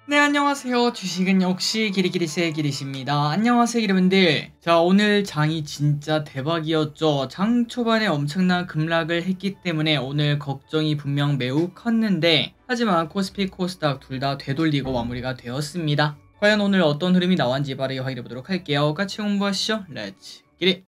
네, 안녕하세요. 주식은 역시 기리기리스의 기리시입니다. 안녕하세요, 여러분들. 자, 오늘 장이 진짜 대박이었죠. 장 초반에 엄청난 급락을 했기 때문에 오늘 걱정이 분명 매우 컸는데, 하지만 코스피, 코스닥 둘 다 되돌리고 마무리가 되었습니다. 과연 오늘 어떤 흐름이 나왔는지 바로 확인해 보도록 할게요. 같이 공부하시죠. 렛츠 기릿!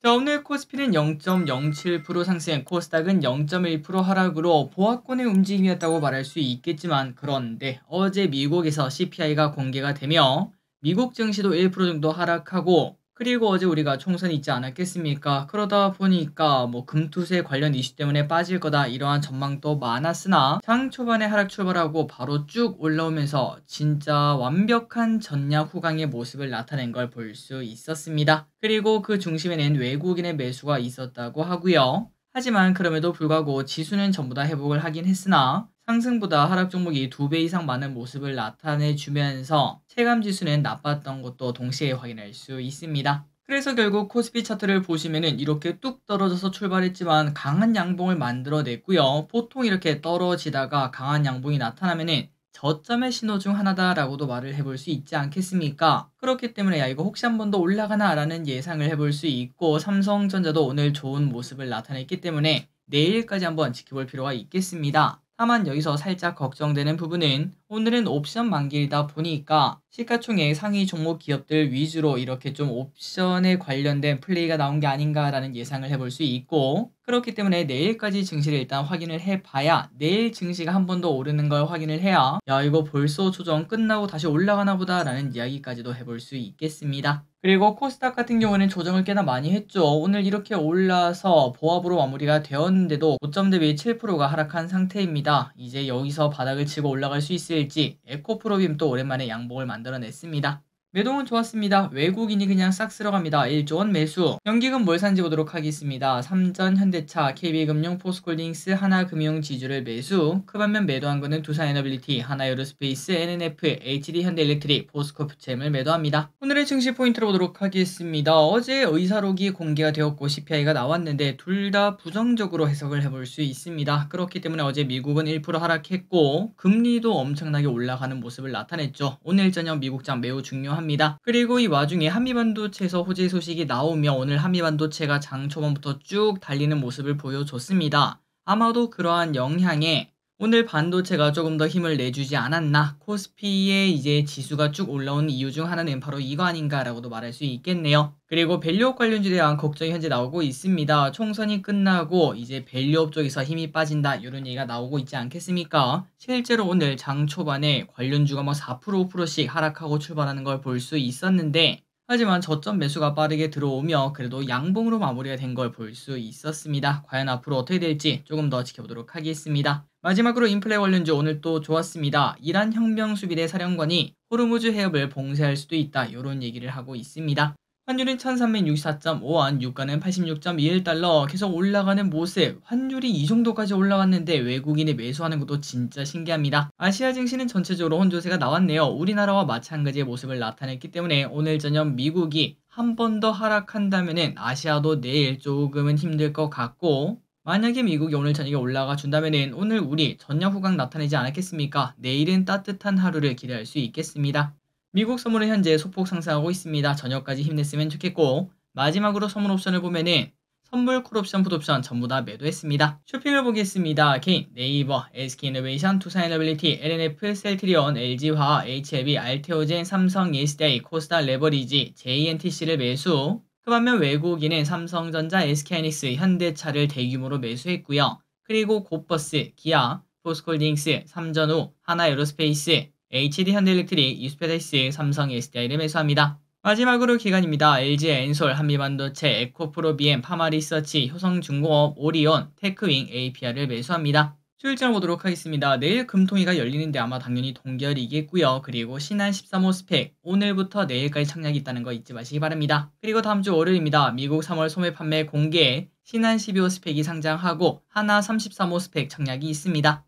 자, 오늘 코스피는 0.07% 상승, 코스닥은 0.1% 하락으로 보합권의 움직임이었다고 말할 수 있겠지만, 그런데 어제 미국에서 CPI가 공개가 되며 미국 증시도 1% 정도 하락하고, 그리고 어제 우리가 총선이 있지 않았겠습니까? 그러다 보니까 금투세 관련 이슈 때문에 빠질 거다 이러한 전망도 많았으나 장 초반에 하락 출발하고 바로 쭉 올라오면서 진짜 완벽한 전략 후강의 모습을 나타낸 걸 볼 수 있었습니다. 그리고 그 중심에는 외국인의 매수가 있었다고 하고요. 하지만 그럼에도 불구하고 지수는 전부 다 회복을 하긴 했으나 상승보다 하락 종목이 2배 이상 많은 모습을 나타내주면서 체감지수는 나빴던 것도 동시에 확인할 수 있습니다. 그래서 결국 코스피 차트를 보시면은 이렇게 뚝 떨어져서 출발했지만 강한 양봉을 만들어냈고요. 보통 이렇게 떨어지다가 강한 양봉이 나타나면은 저점의 신호 중 하나다라고도 말을 해볼 수 있지 않겠습니까? 그렇기 때문에 야, 이거 혹시 한 번 더 올라가나 라는 예상을 해볼 수 있고, 삼성전자도 오늘 좋은 모습을 나타냈기 때문에 내일까지 한번 지켜볼 필요가 있겠습니다. 다만 여기서 살짝 걱정되는 부분은 오늘은 옵션 만기이다 보니까 시가총액 상위 종목 기업들 위주로 이렇게 좀 옵션에 관련된 플레이가 나온 게 아닌가라는 예상을 해볼 수 있고, 그렇기 때문에 내일까지 증시를 일단 확인을 해봐야 내일 증시가 한 번 더 오르는 걸 확인을 해야 야, 이거 벌써 조정 끝나고 다시 올라가나 보다 라는 이야기까지도 해볼 수 있겠습니다. 그리고 코스닥 같은 경우는 조정을 꽤나 많이 했죠. 오늘 이렇게 올라서 보합으로 마무리가 되었는데도 고점 대비 7%가 하락한 상태입니다. 이제 여기서 바닥을 치고 올라갈 수 있을지, 에코프로빔도 오랜만에 양봉을 만들어냈습니다. 매동은 좋았습니다. 외국인이 그냥 싹 쓸어갑니다. 1조 원 매수. 연기금 뭘 산지 보도록 하겠습니다. 삼전, 현대차, KB금융, 포스콜딩스, 하나금융지주를 매수. 그 반면 매도한 거는 두산에너빌리티, 하나에어로스페이스, NNF, HD현대일렉트릭, 포스코프챔을 매도합니다. 오늘의 증시 포인트로 보도록 하겠습니다. 어제 의사록이 공개가 되었고 CPI가 나왔는데 둘 다 부정적으로 해석을 해볼 수 있습니다. 그렇기 때문에 어제 미국은 1% 하락했고 금리도 엄청나게 올라가는 모습을 나타냈죠. 오늘 저녁 미국장 매우 중요합니다. 그리고 이 와중에 한미반도체에서 호재 소식이 나오며 오늘 한미반도체가 장 초반부터 쭉 달리는 모습을 보여줬습니다. 아마도 그러한 영향에 오늘 반도체가 조금 더 힘을 내주지 않았나, 코스피의 이제 지수가 쭉 올라온 이유 중 하나는 바로 이거 아닌가라고도 말할 수 있겠네요. 그리고 밸류업 관련주에 대한 걱정이 현재 나오고 있습니다. 총선이 끝나고 이제 밸류업 쪽에서 힘이 빠진다 이런 얘기가 나오고 있지 않겠습니까? 실제로 오늘 장 초반에 관련주가 4% 5%씩 하락하고 출발하는 걸 볼 수 있었는데, 하지만 저점 매수가 빠르게 들어오며 그래도 양봉으로 마무리가 된 걸 볼 수 있었습니다. 과연 앞으로 어떻게 될지 조금 더 지켜보도록 하겠습니다. 마지막으로 인플레 관련주 오늘 또 좋았습니다. 이란 혁명수비대 사령관이 호르무즈 해협을 봉쇄할 수도 있다 이런 얘기를 하고 있습니다. 환율은 1364.5원, 유가는 86.21달러, 계속 올라가는 모습. 환율이 이 정도까지 올라갔는데 외국인이 매수하는 것도 진짜 신기합니다. 아시아 증시는 전체적으로 혼조세가 나왔네요. 우리나라와 마찬가지의 모습을 나타냈기 때문에 오늘 저녁 미국이 한 번 더 하락한다면은 아시아도 내일 조금은 힘들 것 같고, 만약에 미국이 오늘 저녁에 올라가 준다면은 오늘 우리 전략 후강 나타내지 않았겠습니까? 내일은 따뜻한 하루를 기대할 수 있겠습니다. 미국 선물은 현재 소폭 상승하고 있습니다. 저녁까지 힘냈으면 좋겠고, 마지막으로 선물 옵션을 보면은 선물, 콜옵션, 풋옵션 전부 다 매도했습니다. 쇼핑을 보겠습니다. 개인, 네이버, SK이노베이션, 투자에너빌리티, LNF, 셀트리온, LG화학, HLB, 알테오젠, 삼성, 예스데이, 코스닥 레버리지, JNTC를 매수. 그 반면 외국인은 삼성전자, SK하이닉스, 현대차를 대규모로 매수했고요. 그리고 고버스, 기아, 포스콜딩스, 삼전후, 하나에어로스페이스, HD현대일렉트릭, 이스페다이스, 삼성 SDI를 매수합니다. 마지막으로 기관입니다. LG엔솔, 한미반도체, 에코프로비엠, 파마리서치, 효성중공업, 오리온, 테크윙, APR을 매수합니다. 수일장 보도록 하겠습니다. 내일 금통위가 열리는데 아마 당연히 동결이겠고요. 그리고 신한 13호 스펙, 오늘부터 내일까지 착약이 있다는 거 잊지 마시기 바랍니다. 그리고 다음 주 월요일입니다. 미국 3월 소매 판매 공개, 신한 12호 스펙이 상장하고 하나 33호 스펙 착약이 있습니다.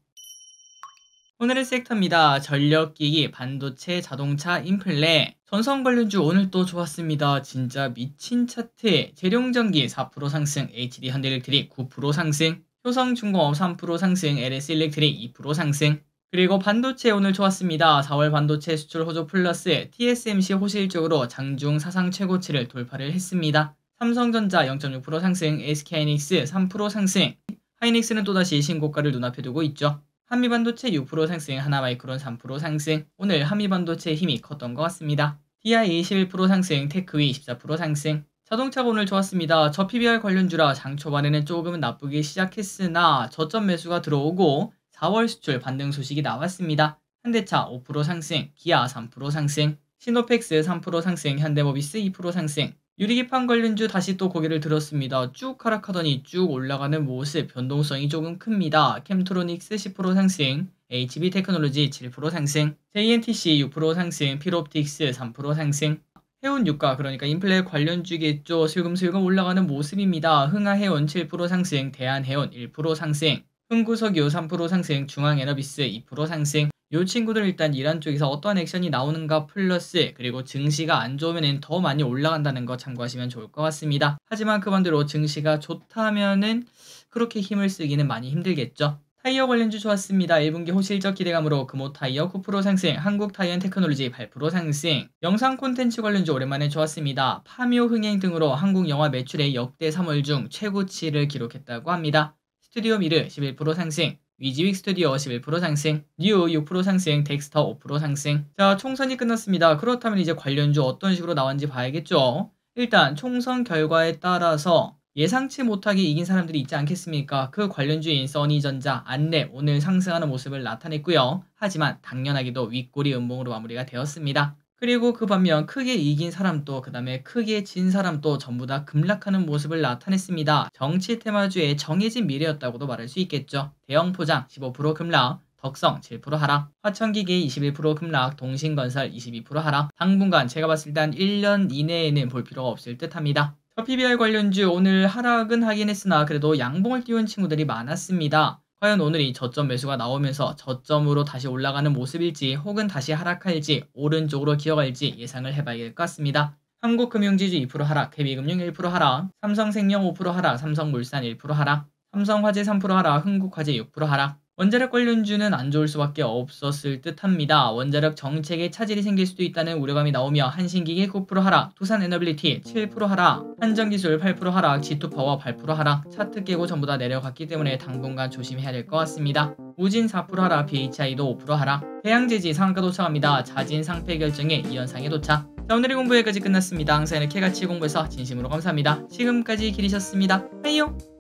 오늘의 섹터입니다. 전력기기, 반도체, 자동차, 인플레, 전선 관련주 오늘 또 좋았습니다. 진짜 미친 차트. 재룡전기 4% 상승, HD현대일렉트릭 9% 상승. 효성중공업 3% 상승, LS일렉트릭 2% 상승. 그리고 반도체 오늘 좋았습니다. 4월 반도체 수출 호조 플러스 TSMC 호실적으로 장중 사상 최고치를 돌파를 했습니다. 삼성전자 0.6% 상승, SK하이닉스 3% 상승. 하이닉스는 또다시 신고가를 눈앞에 두고 있죠. 한미반도체 6% 상승, 하나마이크론 3% 상승. 오늘 한미반도체의 힘이 컸던 것 같습니다. TI 21% 상승, 테크위 14% 상승. 자동차가 오늘 좋았습니다. 저 PBR 관련주라 장 초반에는 조금은 나쁘게 시작했으나 저점 매수가 들어오고 4월 수출 반등 소식이 나왔습니다. 현대차 5% 상승, 기아 3% 상승, 시노펙스 3% 상승, 현대모비스 2% 상승. 유리기판 관련주 다시 또 고개를 들었습니다. 쭉 하락하더니 쭉 올라가는 모습, 변동성이 조금 큽니다. 캠트로닉스 10% 상승, HB테크놀로지 7% 상승, JNTC 6% 상승, 필옵틱스 3% 상승. 해운유가, 그러니까 인플레 관련주겠죠. 슬금슬금 올라가는 모습입니다. 흥하해운 7% 상승, 대한해운 1% 상승, 흥구석유 3% 상승, 중앙에너비스 2% 상승. 요 친구들 일단 이란 쪽에서 어떠한 액션이 나오는가 플러스 그리고 증시가 안 좋으면 더 많이 올라간다는 거 참고하시면 좋을 것 같습니다. 하지만 그 반대로 증시가 좋다면은 그렇게 힘을 쓰기는 많이 힘들겠죠. 타이어 관련주 좋았습니다. 1분기 호실적 기대감으로 금호타이어 9% 상승, 한국타이언테크놀로지 8% 상승. 영상 콘텐츠 관련주 오랜만에 좋았습니다. 파묘 흥행 등으로 한국 영화 매출의 역대 3월 중 최고치를 기록했다고 합니다. 스튜디오 미르 11% 상승, 위지윅 스튜디오 11% 상승, 뉴 6% 상승, 덱스터 5% 상승. 자, 총선이 끝났습니다. 그렇다면 이제 관련주 어떤 식으로 나왔는지 봐야겠죠. 일단 총선 결과에 따라서 예상치 못하게 이긴 사람들이 있지 않겠습니까? 그 관련주인 써니전자, 안랩 오늘 상승하는 모습을 나타냈고요. 하지만 당연하게도 윗골이 음봉으로 마무리가 되었습니다. 그리고 그 반면 크게 이긴 사람도 그 다음에 크게 진 사람도 전부 다 급락하는 모습을 나타냈습니다. 정치 테마주의 정해진 미래였다고도 말할 수 있겠죠. 대형포장 15% 급락, 덕성 7% 하락, 화천기계 21% 급락, 동신건설 22% 하락. 당분간 제가 봤을 때 한 1년 이내에는 볼 필요가 없을 듯 합니다. 저 PBR 관련주 오늘 하락은 하긴 했으나 그래도 양봉을 띄운 친구들이 많았습니다. 과연 오늘이 저점 매수가 나오면서 저점으로 다시 올라가는 모습일지 혹은 다시 하락할지 오른쪽으로 기어갈지 예상을 해봐야 될 것 같습니다. 한국금융지주 2% 하락, KB금융 1% 하락, 삼성생명 5% 하락, 삼성물산 1% 하락, 삼성화재 3% 하락, 흥국화재 6% 하락. 원자력 관련주는 안 좋을 수밖에 없었을 듯합니다. 원자력 정책에 차질이 생길 수도 있다는 우려감이 나오며 한신기계 9% 하락, 두산에너빌리티 7% 하락, 한전기술 8% 하락, G2파워 8% 하락. 차트 깨고 전부 다 내려갔기 때문에 당분간 조심해야 될 것 같습니다. 우진 4% 하락, BHI도 5% 하락. 대양제지 상한가 도착합니다. 자진 상패 결정에 이현상에 도착. 자, 오늘의 공부 여기까지 끝났습니다. 항상 이렇게 같이 공부해서 진심으로 감사합니다. 지금까지 길이셨습니다. 하이요.